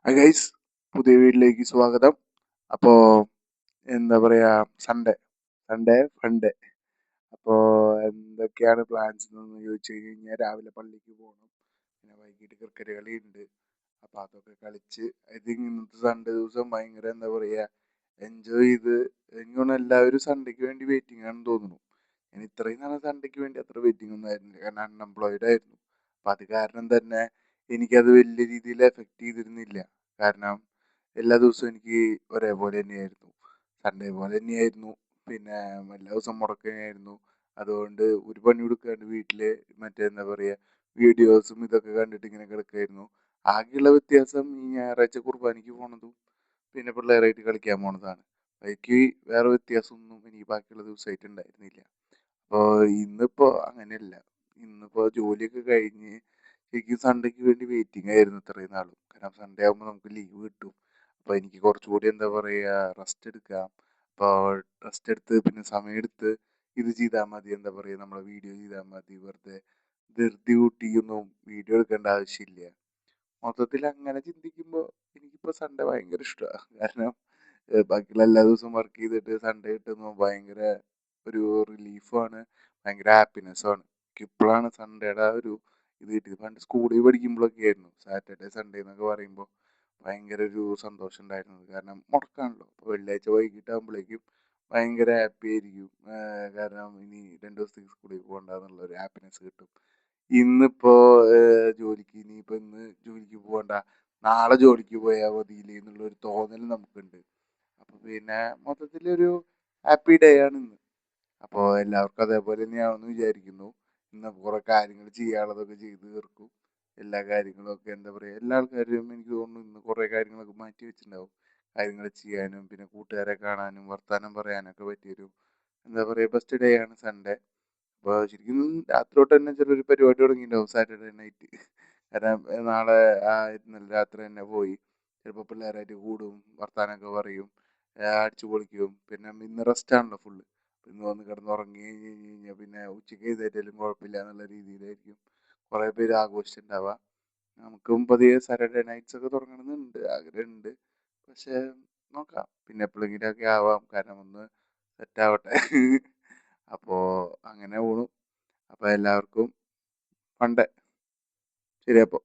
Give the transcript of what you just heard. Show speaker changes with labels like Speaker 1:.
Speaker 1: Hi guys, പുതിയ വീട്ടിലേക്ക് സ്വാഗതം. അപ്പോൾ എന്താ പറയുക, സൺഡേ സൺഡേ ഫണ്ടേ. അപ്പോൾ എന്തൊക്കെയാണ് പ്ലാൻസ് എന്ന് ചോദിച്ചു കഴിഞ്ഞാൽ രാവിലെ പള്ളിക്ക് പോകണം, പിന്നെ വൈകിട്ട് ക്രിക്കറ്റ് കളിയുണ്ട്. അപ്പോൾ അതൊക്കെ കളിച്ച് ഐ തിങ്ക് ഇന്നത്തെ സൺഡേ ദിവസം ഭയങ്കര എന്താ പറയുക എൻജോയ് ചെയ്ത് എനിക്ക് തോന്നുന്നു എല്ലാവരും സൺഡേക്ക് വേണ്ടി വെയിറ്റിംഗ് ആണെന്ന് തോന്നുന്നു. ഞാൻ ഇത്രയും നാളെ സൺഡേക്ക് വേണ്ടി അത്ര വെയിറ്റിംഗ് ഒന്നും ആയിരുന്നില്ല, കാരണം അൺഎംപ്ലോയിഡ് ആയിരുന്നു. അപ്പം അത് കാരണം തന്നെ എനിക്കത് വലിയ രീതിയിൽ എഫക്റ്റ് ചെയ്തിരുന്നില്ല. കാരണം എല്ലാ ദിവസവും എനിക്ക് ഒരേപോലെ തന്നെയായിരുന്നു, സൺഡേ പോലെ തന്നെയായിരുന്നു. പിന്നെ എല്ലാ ദിവസവും മുടക്കം തന്നെയായിരുന്നു. അതുകൊണ്ട് ഒരു പണി കൊടുക്കാണ്ട് വീട്ടിൽ മറ്റേ എന്താ പറയുക വീഡിയോസും ഇതൊക്കെ കണ്ടിട്ട് ഇങ്ങനെ കിടക്കായിരുന്നു. ആകെയുള്ള വ്യത്യാസം ഈ ഞായറാഴ്ച കുർബാനയ്ക്ക് പോണതും പിന്നെ പിള്ളേരായിട്ട് കളിക്കാൻ പോണതാണ്. എനിക്ക് വേറെ വ്യത്യാസമൊന്നും എനിക്ക് ബാക്കിയുള്ള ദിവസമായിട്ട് ഉണ്ടായിരുന്നില്ല. അപ്പോൾ ഇന്നിപ്പോൾ അങ്ങനെയല്ല. ഇന്നിപ്പോൾ ജോലിയൊക്കെ കഴിഞ്ഞ് ശരിക്കും സൺഡേക്ക് വേണ്ടി വെയിറ്റിംഗ് ആയിരുന്നു ഇത്രയും നാളും. കാരണം സൺഡേ ആകുമ്പോൾ നമുക്ക് ലീവ് കിട്ടും. അപ്പോൾ എനിക്ക് കുറച്ചുകൂടി എന്താ പറയുക റെസ്റ്റ് എടുക്കാം. അപ്പോൾ റെസ്റ്റ് എടുത്ത് പിന്നെ സമയമെടുത്ത് ഇത് ചെയ്താൽ മതി, എന്താ പറയുക നമ്മളെ വീഡിയോ ചെയ്താൽ മതി. വെറുതെ ധൃതി കൂട്ടിയൊന്നും വീഡിയോ എടുക്കേണ്ട ആവശ്യമില്ല. മൊത്തത്തിൽ അങ്ങനെ ചിന്തിക്കുമ്പോൾ എനിക്കിപ്പോൾ സൺഡേ ഭയങ്കര ഇഷ്ടമാണ്. കാരണം ബാക്കിയുള്ള എല്ലാ ദിവസവും വർക്ക് ചെയ്തിട്ട് സൺഡേ കിട്ടുമ്പോൾ ഭയങ്കര ഒരു റിലീഫാണ്, ഭയങ്കര ഹാപ്പിനെസ്സാണ്. എനിക്കിപ്പോഴാണ് സൺഡേയുടെ ആ ഒരു ഇത് കിട്ടിയത്. പണ്ട് സ്കൂളിൽ പഠിക്കുമ്പോഴൊക്കെ ആയിരുന്നു സാറ്റർഡേ സൺഡേ എന്നൊക്കെ പറയുമ്പോൾ ഭയങ്കര ഒരു സന്തോഷം ഉണ്ടായിരുന്നത്. കാരണം മുടക്കാണല്ലോ. അപ്പോൾ വെള്ളിയാഴ്ച വൈകിട്ടാകുമ്പോഴേക്കും ഭയങ്കര ഹാപ്പി ആയിരിക്കും. കാരണം ഇനി 2 ദിവസത്തേക്ക് സ്കൂളിൽ പോകണ്ടെന്നുള്ള ഒരു ഹാപ്പിനെസ് കിട്ടും. ഇന്നിപ്പോൾ ഇന്ന് ജോലിക്ക് പോകണ്ട, നാളെ ജോലിക്ക് പോയാൽ മതിയില്ലേ എന്നുള്ളൊരു തോന്നൽ നമുക്കുണ്ട്. അപ്പോൾ പിന്നെ മൊത്തത്തിലൊരു ഹാപ്പി ഡേ ആണ് ഇന്ന്. അപ്പോൾ എല്ലാവർക്കും അതേപോലെ തന്നെയാണെന്ന് വിചാരിക്കുന്നു. ഇന്ന് കുറേ കാര്യങ്ങൾ ചെയ്യാനുള്ളതൊക്കെ ചെയ്ത് തീർക്കും. എല്ലാ കാര്യങ്ങളൊക്കെ എന്താ പറയുക എല്ലാ ആൾക്കാരും എനിക്ക് തോന്നുന്നു ഇന്ന് കുറേ കാര്യങ്ങളൊക്കെ മാറ്റി വെച്ചിട്ടുണ്ടാവും, കാര്യങ്ങൾ ചെയ്യാനും പിന്നെ കൂട്ടുകാരെ കാണാനും വർത്തമാനം പറയാനൊക്കെ പറ്റിയൊരു എന്താ പറയുക ബെസ്റ്റ് ഡേ ആണ് സൺഡേ. അപ്പോൾ ശരിക്കും രാത്രി തൊട്ട് തന്നെ ചിലർ പരിപാടി തുടങ്ങിയിട്ടുണ്ടാവും സാറ്റർഡേ നൈറ്റ്. കാരണം നാളെ ഇന്നലെ രാത്രി തന്നെ പോയി ചിലപ്പോൾ പിള്ളേരായിട്ട് കൂടും, വർത്താനമൊക്കെ പറയും, അടിച്ചു പൊളിക്കും. പിന്നെ ഇന്ന് റെസ്റ്റ് ആണല്ലോ ഫുള്ള്. ഇന്ന് വന്ന് കിടന്ന് ഉറങ്ങി കഴിഞ്ഞ് കഴിഞ്ഞാൽ പിന്നെ ഉച്ചയ്ക്ക് എഴുന്നേറ്റാലും കുഴപ്പമില്ല എന്നുള്ള രീതിയിലായിരിക്കും കുറേ പേര് ആഘോഷിച്ചിട്ടുണ്ടാവുക. നമുക്കും പതിയെ സാറ്റർഡേ നൈറ്റ്സ് ഒക്കെ തുടങ്ങണമെന്നുണ്ട്, ആഗ്രഹമുണ്ട്. പക്ഷേ നോക്കാം, പിന്നെ എപ്പോഴെങ്കിലുമൊക്കെ ആവാം. കാരണം ഒന്ന് സെറ്റാവട്ടെ. അപ്പോൾ അങ്ങനെ പോണു. അപ്പോൾ എല്ലാവർക്കും ഫണ്ടേ. ശരി അപ്പോൾ.